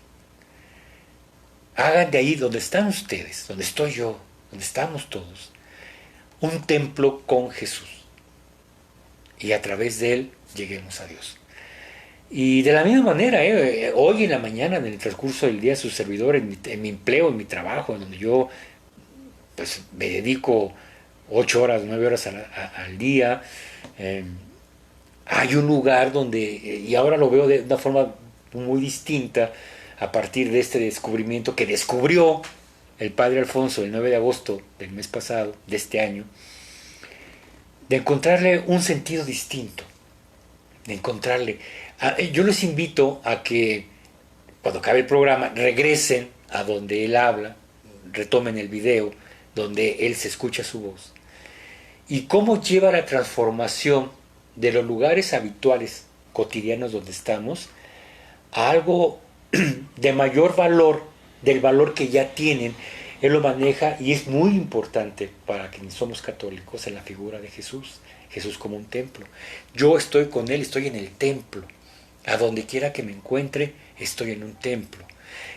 hagan de ahí donde están ustedes, donde estoy yo, donde estamos todos, un templo con Jesús. Y a través de él lleguemos a Dios. Y de la misma manera, hoy en la mañana, en el transcurso del día, su servidor, en mi empleo, en mi trabajo, en donde yo pues, me dedico 8 horas, 9 horas al día, hay un lugar donde, y ahora lo veo de una forma muy distinta, a partir de este descubrimiento que descubrió el padre Alfonso el 9 de agosto del mes pasado, de este año, de encontrarle un sentido distinto, de encontrarle. Yo les invito a que cuando acabe el programa regresen a donde él habla, retomen el video donde él se escucha su voz, y cómo lleva la transformación de los lugares habituales cotidianos donde estamos a algo de mayor valor, del valor que ya tienen. Él lo maneja y es muy importante para quienes somos católicos en la figura de Jesús. Jesús como un templo. Yo estoy con Él, estoy en el templo. A donde quiera que me encuentre, estoy en un templo.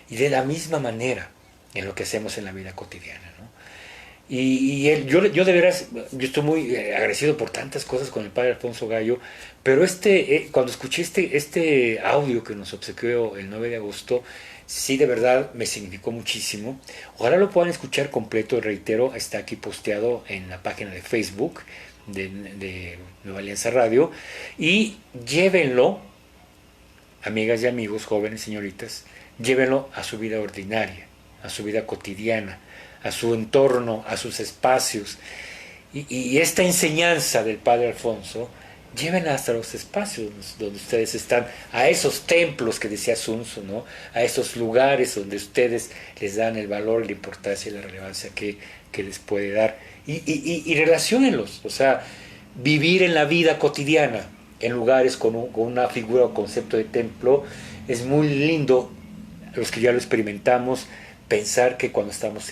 Y de la misma manera en lo que hacemos en la vida cotidiana, ¿no? Y él, yo de veras, yo estoy muy agradecido por tantas cosas con el padre Alfonso Gallo, pero cuando escuché este audio que nos obsequió el 9 de agosto, sí, de verdad me significó muchísimo. Ojalá lo puedan escuchar completo, reitero, está aquí posteado en la página de Facebook de Nueva Alianza Radio, y llévenlo, amigas y amigos, jóvenes, señoritas, llévenlo a su vida ordinaria, a su vida cotidiana, a su entorno, a sus espacios. Y esta enseñanza del padre Alfonso, llévenla hasta los espacios donde ustedes están, a esos templos que decía Sun Tzu, ¿no? A esos lugares donde ustedes les dan el valor, la importancia y la relevancia que les puede dar. Y relaciónenlos, o sea, vivir en la vida cotidiana, en lugares con una figura o concepto de templo, es muy lindo. Los que ya lo experimentamos, pensar que cuando estamos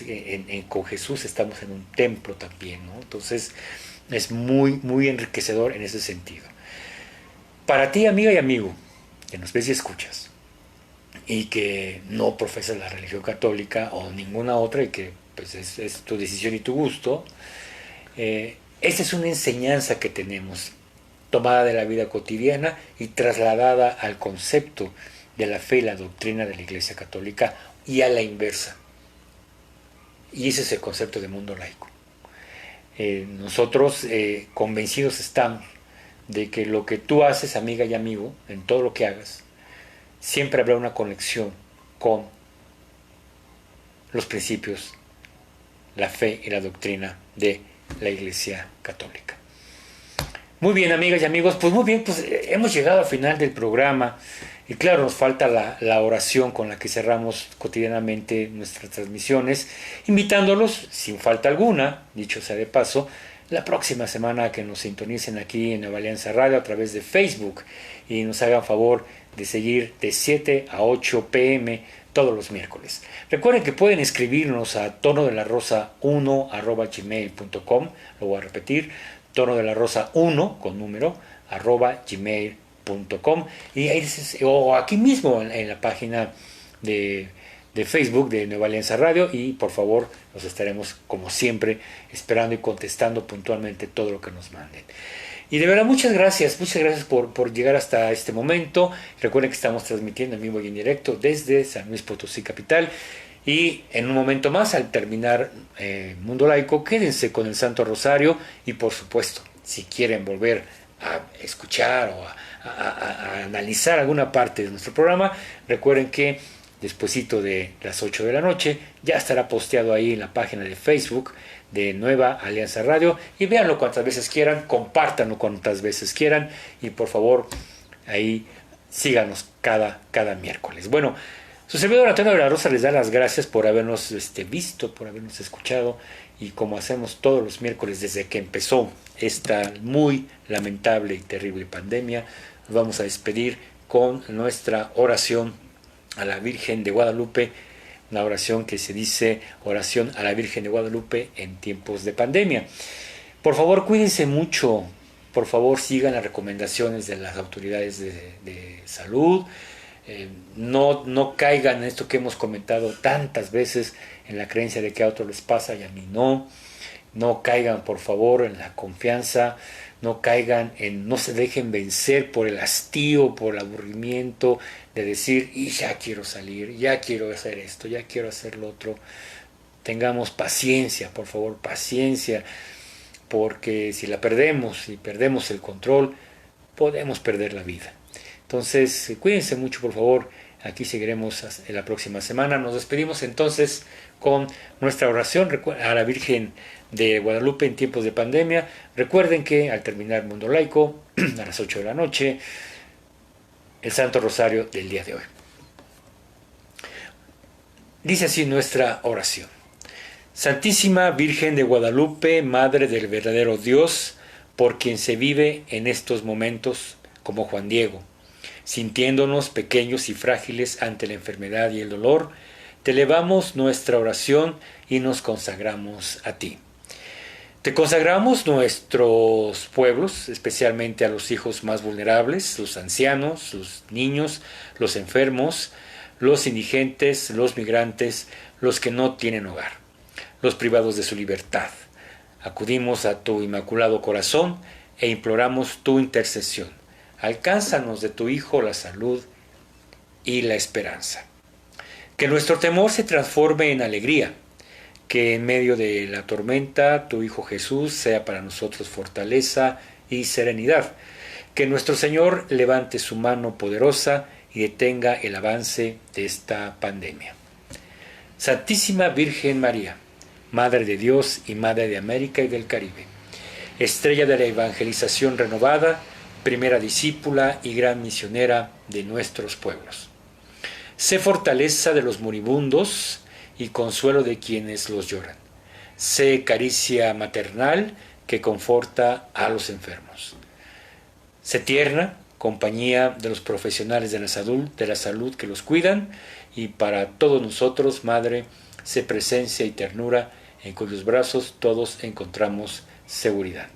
con Jesús estamos en un templo también, ¿no? Entonces es muy, muy enriquecedor en ese sentido. Para ti, amiga y amigo, que nos ves y escuchas, y que no profesas la religión católica o ninguna otra, y que pues es tu decisión y tu gusto, esta es una enseñanza que tenemos, tomada de la vida cotidiana y trasladada al concepto de la fe y la doctrina de la Iglesia Católica, y a la inversa. Y ese es el concepto de mundo laico. Nosotros convencidos estamos de que lo que tú haces, amiga y amigo, en todo lo que hagas, siempre habrá una conexión con los principios, la fe y la doctrina de la Iglesia Católica. Muy bien, amigas y amigos, pues muy bien, pues hemos llegado al final del programa. Y claro, nos falta la oración con la que cerramos cotidianamente nuestras transmisiones, invitándolos, sin falta alguna, dicho sea de paso, la próxima semana a que nos sintonicen aquí en Nueva Alianza Radio a través de Facebook y nos hagan favor de seguir de 7 a 8 p.m. todos los miércoles. Recuerden que pueden escribirnos a tonodelarrosa1@gmail.com, lo voy a repetir, tonodelarrosa1 con número @gmail.com, y ahí o aquí mismo en la página de Facebook de Nueva Alianza Radio, y por favor los estaremos como siempre esperando y contestando puntualmente todo lo que nos manden. Y de verdad muchas gracias por llegar hasta este momento. Recuerden que estamos transmitiendo en vivo y en directo desde San Luis Potosí capital, y en un momento más, al terminar Mundo Laico, quédense con el Santo Rosario, y por supuesto, si quieren volver a escuchar o a analizar alguna parte de nuestro programa, recuerden que despuesito de las 8 de la noche ya estará posteado ahí en la página de Facebook de Nueva Alianza Radio, y véanlo cuantas veces quieran, compártanlo cuantas veces quieran, y por favor ahí síganos cada miércoles. Bueno, su servidor Antonio de la Rosa les da las gracias por habernos visto, por habernos escuchado, y como hacemos todos los miércoles desde que empezó esta muy lamentable y terrible pandemia, nos vamos a despedir con nuestra oración a la Virgen de Guadalupe, una oración que se dice oración a la Virgen de Guadalupe en tiempos de pandemia. Por favor, cuídense mucho, por favor sigan las recomendaciones de las autoridades de salud, no caigan en esto que hemos comentado tantas veces, en la creencia de que a otros les pasa y a mí no. No caigan, por favor, en la confianza, no se dejen vencer por el hastío, por el aburrimiento de decir, y ya quiero salir, ya quiero hacer esto, ya quiero hacer lo otro. Tengamos paciencia, por favor, paciencia, porque si perdemos el control, podemos perder la vida. Entonces, cuídense mucho, por favor, Aquí seguiremos en la próxima semana. Nos despedimos entonces con nuestra oración a la Virgen de Guadalupe en tiempos de pandemia. Recuerden que al terminar Mundo Laico, a las 8 de la noche, el Santo Rosario del día de hoy. Dice así nuestra oración. Santísima Virgen de Guadalupe, Madre del verdadero Dios, por quien se vive en estos momentos como Juan Diego, sintiéndonos pequeños y frágiles ante la enfermedad y el dolor, te elevamos nuestra oración y nos consagramos a ti. Te consagramos nuestros pueblos, especialmente a los hijos más vulnerables, los ancianos, los niños, los enfermos, los indigentes, los migrantes, los que no tienen hogar, los privados de su libertad. Acudimos a tu inmaculado corazón e imploramos tu intercesión. Alcánzanos de tu Hijo la salud y la esperanza. Que nuestro temor se transforme en alegría, que en medio de la tormenta tu Hijo Jesús sea para nosotros fortaleza y serenidad. Que nuestro Señor levante su mano poderosa y detenga el avance de esta pandemia. Santísima Virgen María, Madre de Dios y Madre de América y del Caribe, estrella de la evangelización renovada, primera discípula y gran misionera de nuestros pueblos. Sé fortaleza de los moribundos y consuelo de quienes los lloran. Sé caricia maternal que conforta a los enfermos. Sé tierna compañía de los profesionales de la salud que los cuidan, y para todos nosotros, Madre, sé presencia y ternura en cuyos brazos todos encontramos seguridad.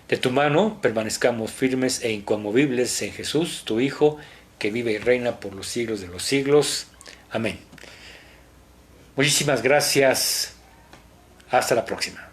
De tu mano permanezcamos firmes e inconmovibles en Jesús, tu Hijo, que vive y reina por los siglos de los siglos. Amén. Muchísimas gracias. Hasta la próxima.